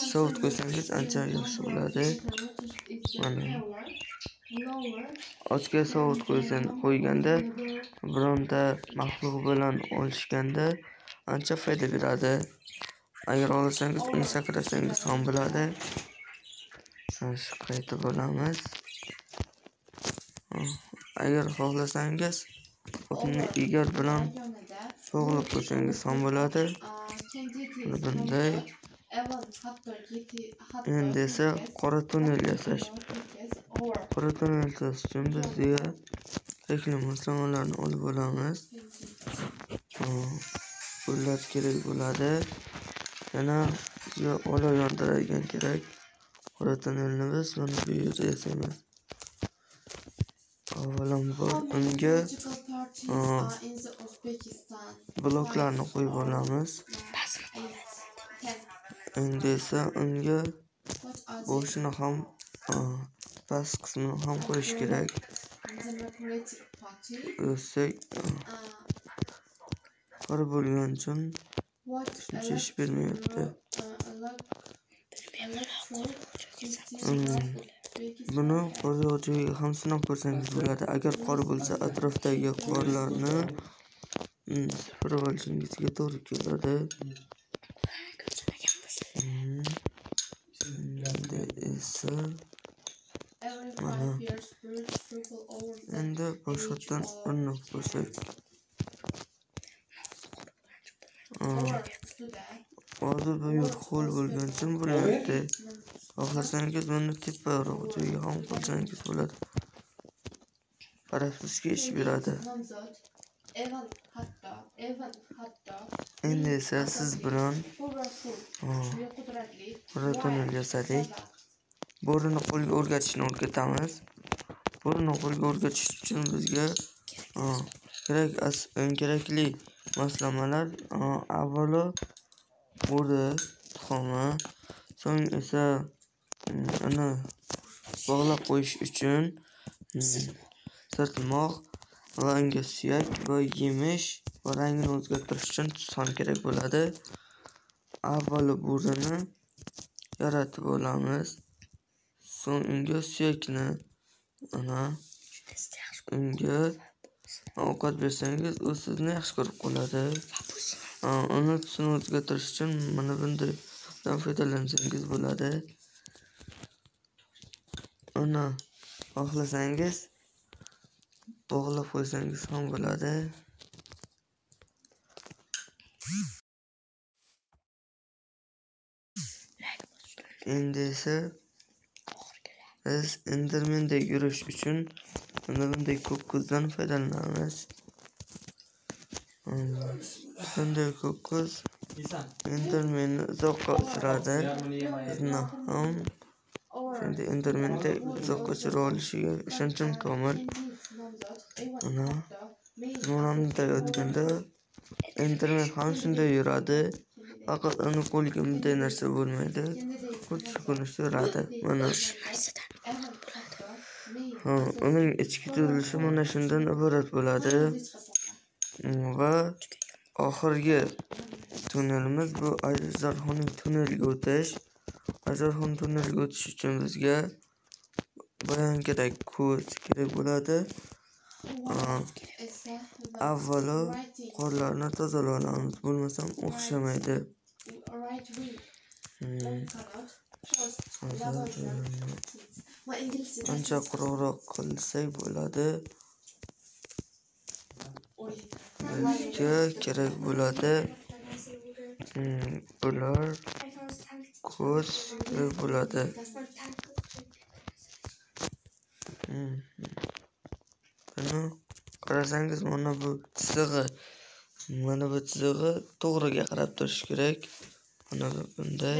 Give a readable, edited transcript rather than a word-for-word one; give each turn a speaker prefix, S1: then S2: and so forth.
S1: Sovut qo'ysangiz ancha yaxshi bo'ladi. Mana ochga sovut qo'yganda bironta maxluq bilan olishganda ancha foyda beradi. Agar olsangiz uni sakrasangiz ham bo'ladi. Shu qaytib olamiz. Agar xohlasangiz o'tni egar bilan bog'lab qo'ysangiz ham bo'ladi. Bunday. Endi esa qora tunnel yasash. Qora tunnel yasash uchun bizga kerakli moslamalarni olib olamiz. Pullar kerak bo'ladi. Yana olov yondiradigan kerak. Qora tunnelni biz mana bu yerda yasaymiz. Avvalambor unga bloklarni qo'yib olamiz. Endi esa unga boshini ham past qismini ham qo'yish kerak. O'sak qora bo'lgani uchun shuncha ish bermayapti. Buni qor joyiga ham sinab ko'rsangiz bo'ladi. Agar qor bo'lsa, atrofdagi qorlarni sipirib olishingizga to'g'ri keladi. Endi esa mana endi boshqatdan urinib ko'rsak. Hozir bu yer ho'l bo'lgani uchun bo'lyapti. Xohlasangiz buni teparoq joyga ham qo'ysangiz bo'ladi. Qarabsizki ish beradi. Endi esa siz bilan qora tunnel yasadik. Bo'rini qo'lga o'rgatishni o'rgatamiz. Bo'rini qo'lga o'rgatish uchun bizga kerakli moslamalar avvalo bo'ri tuxumi, so'ng esa uni bog'lab qo'yish uchun sirtmoq va unga suyak va yemish va rangini o'zgartirish uchun tuz ham kerak bo'ladi. Avvalo bo'rini yaratib olamiz. So'ng unga suyakni unga ovqat bersangiz u sizni yaxshi ko'rib qoladi. Uni tusini o'zgartirish uchun mana bunday foydalansangiz bo'ladi. Uni xohlasangiz bog'lab qo'ysangiz ham bo'ladi. Endi esa biz Endermanda yurish uchun mana bunday ko'kko'zdan foydalanamiz. Bunday ko'kko'z Endermanni uzoqqa uchiradi. Bizni ham endi Endermanda uzoqqa uchira olishiga ishonchim komil. Mana aytganda Enderman ham shunday yuradi. Faqat uni qo'liga bunday narsa bo'lmaydi. Xuddi shu ko'rinishda yuradi. Mana uning ichki tuzilishi mana shundan iborat bo'ladi. Va oxirgi tunnelimiz bu ajdarhoning tunneliga o'tish. Ajdarhon tunneliga o'tish uchun bizga bayon kerak ko'z kerak bo'ladi. Avvalo qorlarni tozalab olamiz, bo'lmasam o'xshamaydi. Ancha quruqroq qilsak bo'ladi. Bizga kerak bo'ladi. Bular ko'z kerak bo'ladi. Buni qarasangiz mana bu chizig'i to'g'riga qarab turish kerak. Mana bunday.